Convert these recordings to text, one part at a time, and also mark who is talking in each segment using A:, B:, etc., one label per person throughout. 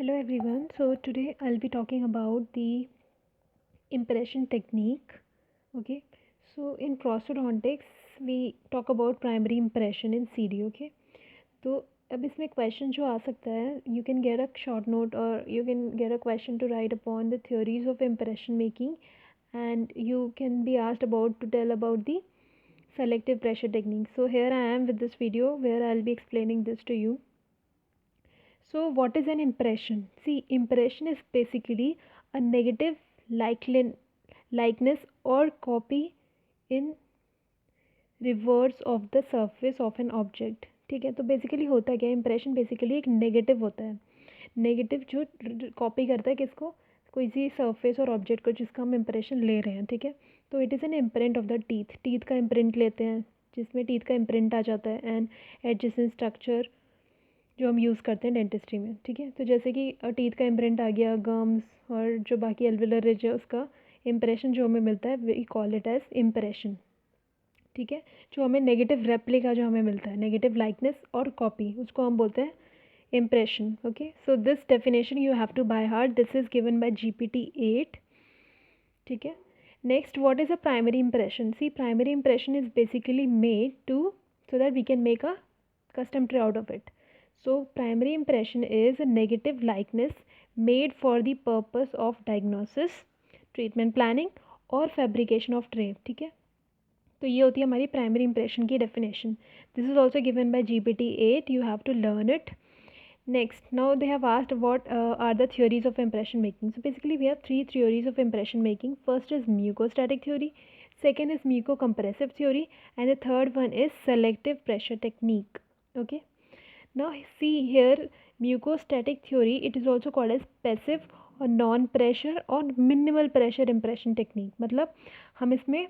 A: Hello everyone. So today I'll be talking about the impression technique. Okay. So in prosthodontics we talk about primary impression in CD. Okay. तो अब इसमें question जो आ सकता है, you can get a short note or you can get a question to write upon the theories of impression making, and you can be asked about to tell about the selective pressure technique. So here I am with this video where I'll be explaining this to you. So what is an impression? See, impression is basically a negative likeness or copy in reverse of the surface of an object. ठीक है, तो basically होता क्या है, impression basically एक negative होता है. Negative जो कॉपी करता है किसको, कोई सी सरफेस और ऑब्जेक्ट को जिसका हम इम्प्रेशन ले रहे हैं. ठीक है, तो it is an imprint of the teeth. Teeth का इम्प्रिंट लेते हैं जिसमें टीथ का इम्प्रिंट आ जाता है एंड एडजेसेंट स्ट्रक्चर जो हम यूज़ करते हैं डेंटिस्ट्री में. ठीक है, तो जैसे कि टीथ का इम्प्रिंट आ गया, गम्स और जो बाकी एल्विलर रिज है उसका इम्प्रेशन जो हमें मिलता है we call it as impression. ठीक है, जो हमें नेगेटिव रेप्लिका जो हमें मिलता है, नेगेटिव लाइकनेस और कॉपी, उसको हम बोलते हैं impression. Okay, so this definition you have to by heart. This is given by GPT-8. ठीक है, next what is a primary impression? See, primary impression is basically made to so that we can make a custom tray out of it. So primary impression is a negative likeness made for the purpose of diagnosis, treatment planning और fabrication of tray. ठीक है, तो ये होती है हमारी primary impression की definition. This is also given by GPT-8. You have to learn it. Next, now they have asked what are the theories of impression making. So basically we have three theories of impression making. First is mucostatic theory, second is mucocompressive theory, and the third one is selective pressure technique. Okay, now see here, mucostatic theory, it is also called as passive और non pressure और minimal pressure impression technique. मतलब हम इसमें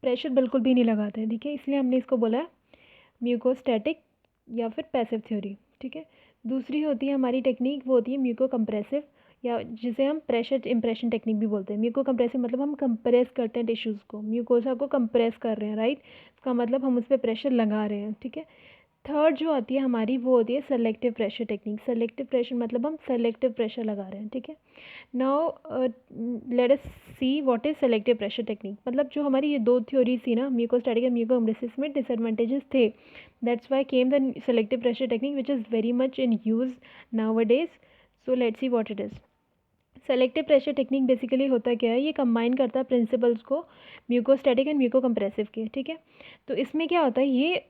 A: pressure बिल्कुल भी नहीं लगाते हैं. ठीक है, इसलिए हमने इसको बोला है म्यूकोस्टैटिक या फिर पैसिव थ्योरी. ठीक है, दूसरी होती है हमारी टेक्निक, वो होती है म्यूको कंप्रेसिव या जिसे हम प्रेशर इंप्रेशन टेक्निक भी बोलते हैं. म्यूको कंप्रेसिव मतलब हम कंप्रेस करते हैं टिश्यूज़ को, म्यूकोसा को कंप्रेस कर रहे हैं, राइट. इसका मतलब हम उस पर प्रेशर लगा रहे हैं. ठीक है, थर्ड जो आती है हमारी वो होती है selective pressure technique. Selective pressure मतलब हम सेलेक्टिव प्रेशर लगा रहे हैं. ठीक है, now let us see what is selective pressure technique. मतलब जो हमारी ये दो थ्योरीज थी ना, म्यूकोस्टैटिक और म्यूकोकम्प्रेसिव, में डिसएडवांटेजेस थे. That's why came the selective pressure technique which is very much in use nowadays. So let's see what it is. Selective pressure technique basically होता क्या है, ये कंबाइन करता है प्रिंसिपल्स को म्यूकोस्टैटिक एंड म्यूकोकम्प्रेसिव के. ठीक है, तो इसमें क्या होता है, ये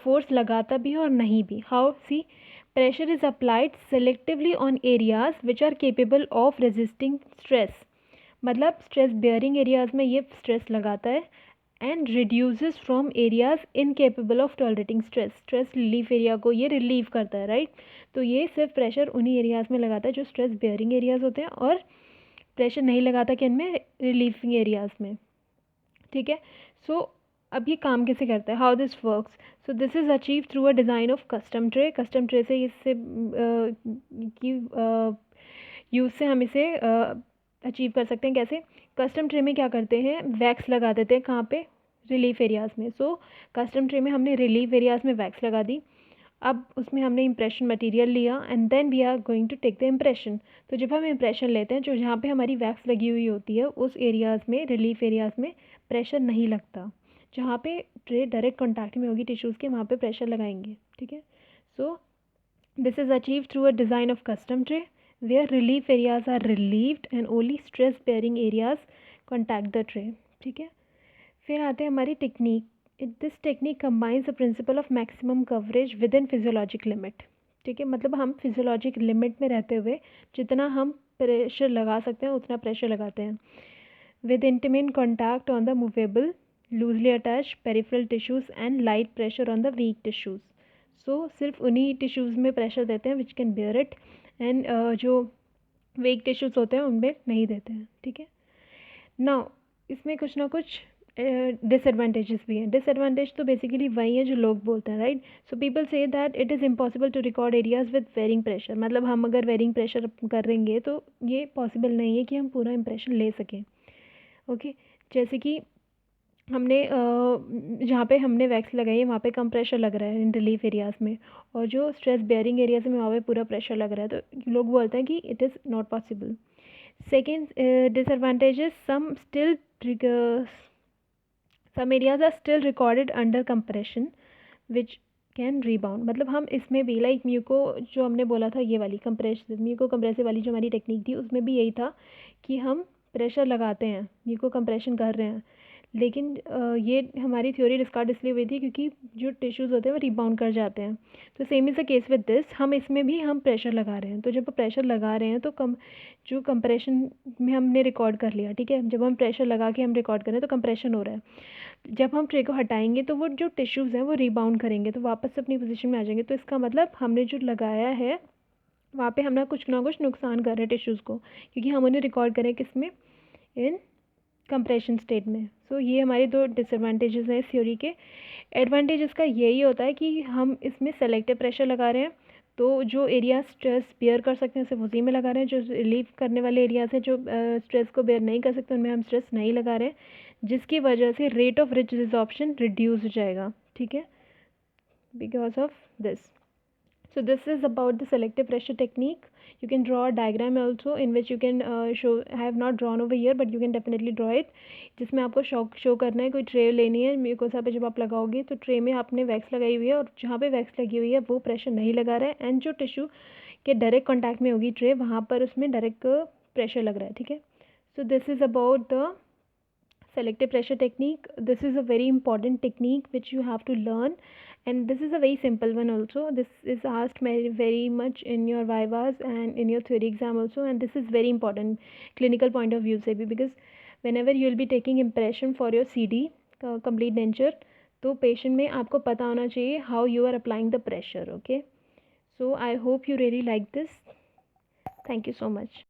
A: फोर्स लगाता भी है और नहीं भी. How? See, pressure is applied selectively on areas which are capable of resisting stress. मतलब स्ट्रेस बेयरिंग एरियाज में ये स्ट्रेस लगाता है and reduces from areas incapable of tolerating stress. Stress relief area को ये रिलीव करता है, राइट. तो ये सिर्फ प्रेशर उन्हीं एरियाज में लगाता है जो स्ट्रेस बेयरिंग एरियाज होते हैं और प्रेशर नहीं लगाता कि इनमें रिलीफिंग एरियाज में. ठीक है, सो अब ये काम कैसे करता है, how this works. So this is achieve through a design of custom tray. Custom tray से इससे की यूज़ से हम इसे अचीव कर सकते हैं. कैसे? कस्टम ट्रे में क्या करते हैं, वैक्स लगा देते हैं. कहाँ पे? रिलीफ एरियाज़ में. सो कस्टम ट्रे में हमने रिलीफ एरियाज़ में वैक्स लगा दी. अब उसमें हमने इम्प्रेशन मटेरियल लिया and then we are going to take the impression. तो जब हम इम्प्रेशन लेते हैं, जो जहाँ पे हमारी वैक्स लगी हुई होती है उस एरियाज़ में, रिलीफ एरियाज़ में प्रेशर नहीं लगता. जहाँ पे ट्रे डायरेक्ट कॉन्टैक्ट में होगी टिश्यूज़ के, वहाँ पे प्रेशर लगाएंगे. ठीक है, so this is achieve through a design of custom tray where relief areas are relieved and only stress bearing areas contact the tray. ठीक है, फिर आते हैं हमारी technique. This technique combines the principle of maximum coverage with in physiologic limit. ठीक है, मतलब हम फिजियोलॉजिक लिमिट में रहते हुए जितना हम प्रेशर लगा सकते हैं उतना प्रेशर लगाते हैं. With intimate contact on the movable loosely attach peripheral tissues and light pressure on the weak tissues. So सिर्फ उन्हीं टिश्यूज़ में प्रेशर देते हैं which can bear it, and जो वीक टिश्यूज़ होते हैं उनमें नहीं देते हैं. ठीक है, नाउ इसमें कुछ ना कुछ डिसएडवांटेजेस भी हैं. डिसएडवांटेज तो बेसिकली वही है जो लोग बोलते हैं, right. So people say that it is impossible to record areas with varying pressure. मतलब हम अगर वेरिंग प्रेशर करेंगे तो ये पॉसिबल नहीं है कि हम पूरा इम्प्रेशन ले सकें. ओके, जैसे कि हमने जहाँ पे हमने वैक्स लगाई है वहाँ पे कम प्रेशर लग रहा है इन रिलीफ एरियाज़ में, और जो स्ट्रेस बेयरिंग एरियाज़ में वहाँ पे पूरा प्रेशर लग रहा है, तो लोग बोलते हैं कि it is not possible. Second disadvantage is some areas are still recorded under compression which can rebound. मतलब हम इसमें भी लाइक म्यूको जो हमने बोला था, ये वाली कंप्रेस म्यूको कंप्रेसिव वाली जो हमारी टेक्निक थी, उसमें भी यही था कि हम प्रेशर लगाते हैं, म्यूको कंप्रेशन कर रहे हैं. लेकिन ये हमारी थ्योरी डिस्कार्ड इसलिए हुई थी क्योंकि जो टिश्यूज़ होते हैं वो रीबाउंड कर जाते हैं. तो same is the case with this, हम इसमें भी हम प्रेशर लगा रहे हैं. तो जब प्रेशर लगा रहे हैं तो जो कंप्रेशन में हमने रिकॉर्ड कर लिया, ठीक है, जब हम प्रेशर लगा के हम रिकॉर्ड कर रहे हैं तो कंप्रेशन हो रहा है. जब हम ट्रे को हटाएंगे तो वो जो टिश्यूज़ हैं वो रीबाउंड करेंगे, तो वापस से अपनी पोजीशन में आ जाएंगे. तो इसका मतलब हमने जो लगाया है वहाँ पे हम ना कुछ नुकसान कर रहे हैं टिश्यूज़ को, क्योंकि हम उन्हें रिकॉर्ड करें किस में, इन कंप्रेशन स्टेट में. सो ये हमारे दो डिसएडवांटेजेस हैं इस थ्योरी के. एडवांटेज इसका यही होता है कि हम इसमें सेलेक्टिव प्रेशर लगा रहे हैं, तो जो एरिया स्ट्रेस बेयर कर सकते हैं सिर्फ उसी में लगा रहे हैं. जो रिलीफ करने वाले एरियाज हैं जो स्ट्रेस को बेयर नहीं कर सकते उनमें हम स्ट्रेस नहीं लगा रहे हैं, जिसकी वजह से rate of rich resorption reduce हो जाएगा, ठीक है, because of this. So this is about the selective pressure technique. You can draw a diagram also in which you can show. I have not drawn over here, but you can definitely draw it. जिसमें आपको show करना है, कोई tray लेनी है mucosa पे. जब आप लगाओगे तो ट्रे में आपने वैक्स लगाई हुई है और जहाँ पे वैक्स लगी हुई है वो प्रेशर नहीं लगा रहा है, एंड जो टिश्यू के डायरेक्ट कॉन्टैक्ट में होगी ट्रे, वहाँ पर उसमें डायरेक्ट प्रेशर लग रहा है, ठीक है. So this is about the selective pressure technique. This is a very important technique which you have to learn, and this is a very simple one also. This is asked very much in your vivas and in your theory exam also, and this is very important clinical point of view से भी, because whenever you will be taking impression for your CD complete denture, तो patient में आपको पता होना चाहिए how you are applying the pressure. Okay, so I hope you really like this. Thank you so much.